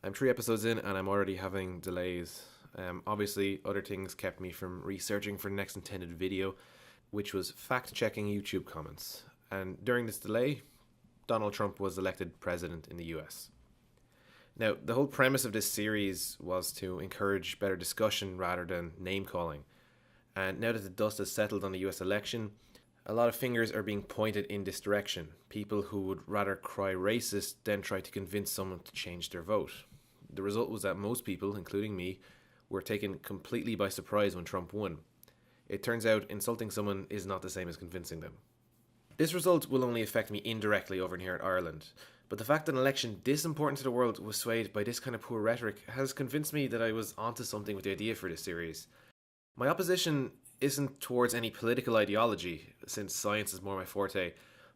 I'm 3 episodes in and I'm already having delays. Obviously, other things kept me from researching for the next intended video, which was fact checking YouTube comments. And during this delay, Donald Trump was elected president in the US. Now, the whole premise of this series was to encourage better discussion rather than name calling. And now that the dust has settled on the US election, a lot of fingers are being pointed in this direction. People who would rather cry racist than try to convince someone to change their vote. The result was that most people, including me, were taken completely by surprise when Trump won. It turns out insulting someone is not the same as convincing them. This result will only affect me indirectly over here in Ireland, but the fact that an election this important to the world was swayed by this kind of poor rhetoric has convinced me that I was onto something with the idea for this series. My opposition isn't towards any political ideology, since science is more my forte,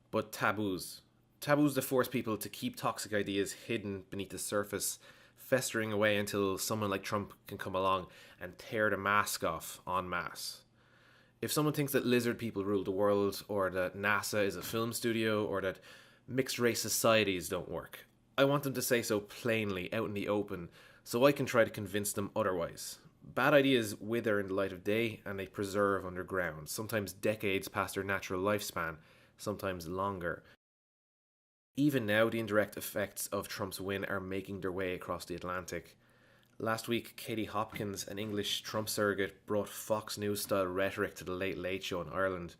but taboos. Taboos that force people to keep toxic ideas hidden beneath the surface, festering away until someone like Trump can come along and tear the mask off en masse. If someone thinks that lizard people rule the world, or that NASA is a film studio, or that mixed race societies don't work, I want them to say so plainly, out in the open, so I can try to convince them otherwise. Bad ideas wither in the light of day and they preserve underground, sometimes decades past their natural lifespan, sometimes longer. Even now, the indirect effects of Trump's win are making their way across the Atlantic. Last week, Katie Hopkins, an English Trump surrogate, brought Fox News-style rhetoric to the Late Late Show in Ireland.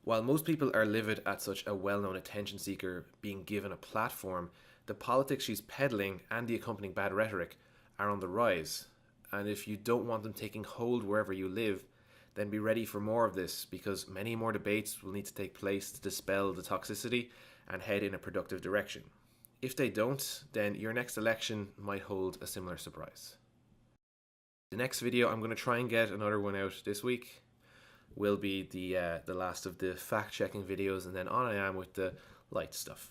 While most people are livid at such a well-known attention seeker being given a platform, the politics she's peddling and the accompanying bad rhetoric are on the rise. And if you don't want them taking hold wherever you live, then be ready for more of this, because many more debates will need to take place to dispel the toxicity and head in a productive direction. If they don't, then your next election might hold a similar surprise. The next video, I'm going to try and get another one out this week, will be the last of the fact-checking videos, and then on I am with the light stuff.